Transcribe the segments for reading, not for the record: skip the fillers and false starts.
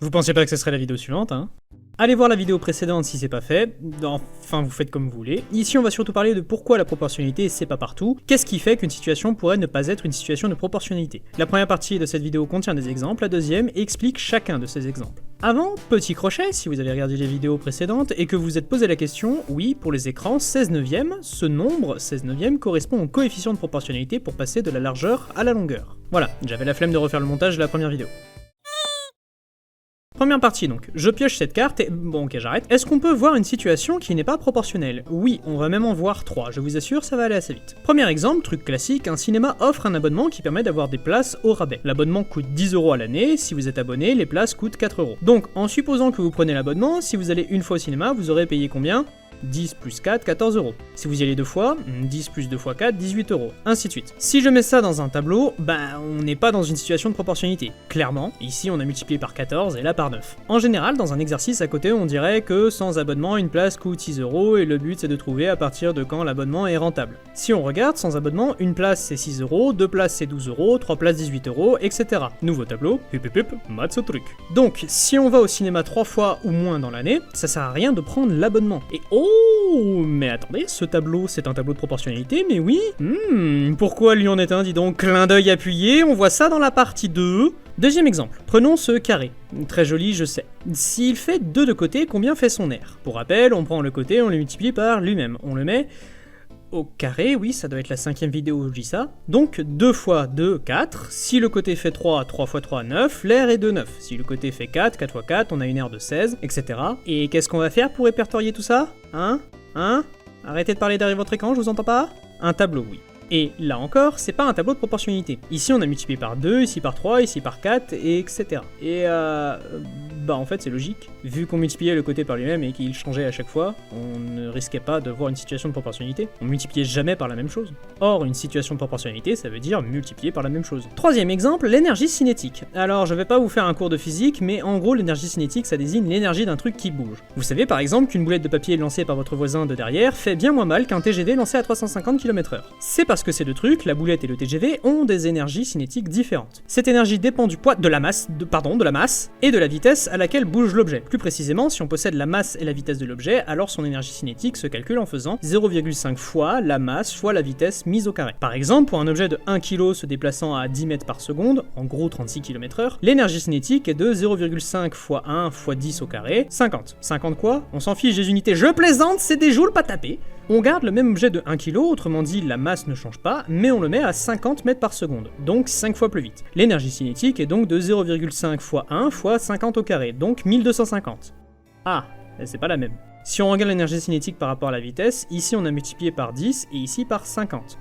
Vous pensiez pas que ce serait la vidéo suivante, hein? Allez voir la vidéo précédente si c'est pas fait, enfin vous faites comme vous voulez. Ici on va surtout parler de pourquoi la proportionnalité c'est pas partout, qu'est-ce qui fait qu'une situation pourrait ne pas être une situation de proportionnalité. La première partie de cette vidéo contient des exemples, la deuxième explique chacun de ces exemples. Avant, petit crochet, si vous avez regardé les vidéos précédentes et que vous vous êtes posé la question, oui, pour les écrans 16 neuvième, ce nombre 16 neuvième correspond au coefficient de proportionnalité pour passer de la largeur à la longueur. Voilà, j'avais la flemme de refaire le montage de la première vidéo. Première partie donc, je pioche cette carte et... Bon ok j'arrête. Est-ce qu'on peut voir une situation qui n'est pas proportionnelle? Oui, on va même en voir 3, je vous assure ça va aller assez vite. Premier exemple, truc classique, un cinéma offre un abonnement qui permet d'avoir des places au rabais. L'abonnement coûte 10 € à l'année, si vous êtes abonné, les places coûtent 4 €. Donc en supposant que vous prenez l'abonnement, si vous allez une fois au cinéma, vous aurez payé combien? 10 plus 4, 14 €. Si vous y allez deux fois, 10 plus 2 fois 4, 18 €. Ainsi de suite. Si je mets ça dans un tableau, on n'est pas dans une situation de proportionnalité. Clairement, ici on a multiplié par 14 et là par 9. En général, dans un exercice à côté, on dirait que sans abonnement, une place coûte 6 € et le but c'est de trouver à partir de quand l'abonnement est rentable. Si on regarde, sans abonnement, une place c'est 6 €, deux places c'est 12 €, trois places 18 €, etc. Nouveau tableau, maths au truc. Donc, si on va au cinéma 3 fois ou moins dans l'année, ça sert à rien de prendre l'abonnement. Et oh, mais attendez, ce tableau, c'est un tableau de proportionnalité, mais oui. Pourquoi lui en est un, dis donc, clin d'œil appuyé, on voit ça dans la partie 2. Deuxième exemple, prenons ce carré. Très joli, je sais. S'il fait 2 de côté, combien fait son aire? Pour rappel, on prend le côté, on le multiplie par lui-même. On le met au carré, oui, ça doit être la 5e vidéo où je dis ça. Donc 2 fois 2, 4. Si le côté fait 3, 3 fois 3, 9. L'aire est de 9. Si le côté fait 4, 4 fois 4, on a une aire de 16, etc. Et qu'est-ce qu'on va faire pour répertorier tout ça? Hein? Arrêtez de parler derrière votre écran, je vous entends pas? Un tableau, oui. Et là encore, c'est pas un tableau de proportionnalité. Ici on a multiplié par 2, ici par 3, ici par 4, et etc. Et en fait c'est logique. Vu qu'on multipliait le côté par lui-même et qu'il changeait à chaque fois, on ne risquait pas de voir une situation de proportionnalité. On multipliait jamais par la même chose. Or, une situation de proportionnalité, ça veut dire multiplier par la même chose. Troisième exemple, l'énergie cinétique. Alors, je vais pas vous faire un cours de physique, mais en gros, l'énergie cinétique, ça désigne l'énergie d'un truc qui bouge. Vous savez par exemple qu'une boulette de papier lancée par votre voisin de derrière fait bien moins mal qu'un TGV lancé à 350 km/h. C'est parce que ces deux trucs, la boulette et le TGV, ont des énergies cinétiques différentes. Cette énergie dépend du poids de la masse et de la vitesse à laquelle bouge l'objet. Plus précisément, si on possède la masse et la vitesse de l'objet, alors son énergie cinétique se calcule en faisant 0,5 fois la masse fois la vitesse mise au carré. Par exemple, pour un objet de 1 kg se déplaçant à 10 mètres par seconde, en gros 36 km/h, l'énergie cinétique est de 0,5 fois 1 fois 10 au carré, 50. 50 quoi? On s'en fiche des unités, je plaisante, c'est des joules, pas tapés. On garde le même objet de 1 kg, autrement dit la masse ne change pas, mais on le met à 50 mètres par seconde, donc 5 fois plus vite. L'énergie cinétique est donc de 0,5 fois 1 fois 50 au carré, donc 1250. Ah, c'est pas la même. Si on regarde l'énergie cinétique par rapport à la vitesse, ici on a multiplié par 10 et ici par 50.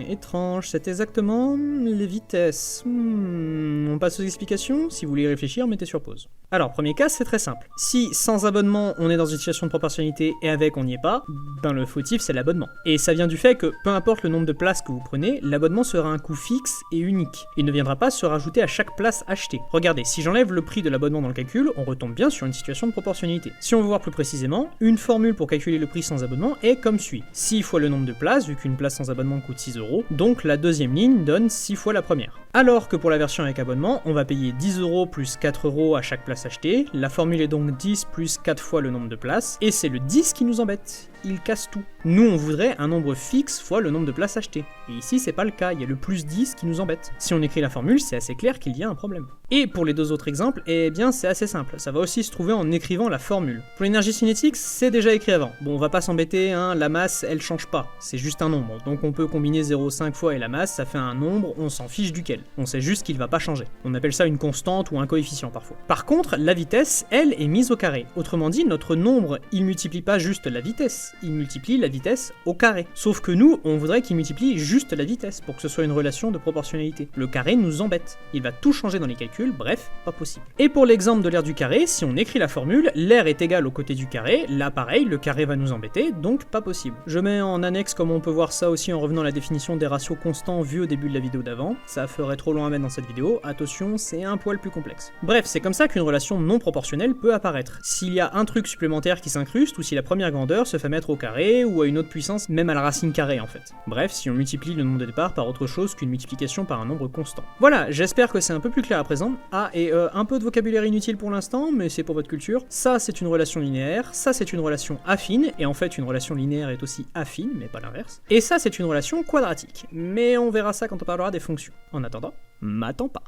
Étrange, c'est exactement les vitesses. On passe aux explications? Si vous voulez y réfléchir, mettez sur pause. Alors, premier cas, c'est très simple. Si sans abonnement, on est dans une situation de proportionnalité et avec, on n'y est pas, le fautif, c'est l'abonnement. Et ça vient du fait que, peu importe le nombre de places que vous prenez, l'abonnement sera un coût fixe et unique. Il ne viendra pas se rajouter à chaque place achetée. Regardez, si j'enlève le prix de l'abonnement dans le calcul, on retombe bien sur une situation de proportionnalité. Si on veut voir plus précisément, une formule pour calculer le prix sans abonnement est comme suit. 6 fois le nombre de places, vu qu'une place sans abonnement coûte 6 €, donc la deuxième ligne donne 6 fois la première. Alors que pour la version avec abonnement, on va payer 10 € plus 4 € à chaque place achetée, la formule est donc 10 plus 4 fois le nombre de places, et c'est le 10 qui nous embête. Il casse tout. Nous, on voudrait un nombre fixe fois le nombre de places achetées. Et ici, c'est pas le cas, il y a le plus 10 qui nous embête. Si on écrit la formule, c'est assez clair qu'il y a un problème. Et pour les deux autres exemples, eh bien, c'est assez simple. Ça va aussi se trouver en écrivant la formule. Pour l'énergie cinétique, c'est déjà écrit avant. Bon, on va pas s'embêter, la masse, elle change pas. C'est juste un nombre. Donc on peut combiner 0,5 fois et la masse, ça fait un nombre, on s'en fiche duquel. On sait juste qu'il va pas changer. On appelle ça une constante ou un coefficient parfois. Par contre, la vitesse, elle, est mise au carré. Autrement dit, notre nombre, il multiplie pas juste la vitesse, il multiplie la vitesse au carré. Sauf que nous, on voudrait qu'il multiplie juste la vitesse pour que ce soit une relation de proportionnalité. Le carré nous embête. Il va tout changer dans les calculs, bref, pas possible. Et pour l'exemple de l'aire du carré, si on écrit la formule, l'aire est égale au côté du carré, là pareil, le carré va nous embêter, donc pas possible. Je mets en annexe comme on peut voir ça aussi en revenant à la définition des ratios constants vus au début de la vidéo d'avant. Ça ferait trop long à mettre dans cette vidéo, attention, c'est un poil plus complexe. Bref, c'est comme ça qu'une relation non proportionnelle peut apparaître. S'il y a un truc supplémentaire qui s'incruste ou si la première grandeur se fait mettre mètre au carré, ou à une autre puissance, même à la racine carrée en fait. Bref, si on multiplie le nombre de départ par autre chose qu'une multiplication par un nombre constant. Voilà, j'espère que c'est un peu plus clair à présent. Ah, et un peu de vocabulaire inutile pour l'instant, mais c'est pour votre culture. Ça, c'est une relation linéaire, ça, c'est une relation affine, et en fait, une relation linéaire est aussi affine, mais pas l'inverse. Et ça, c'est une relation quadratique, mais on verra ça quand on parlera des fonctions. En attendant, m'attends pas.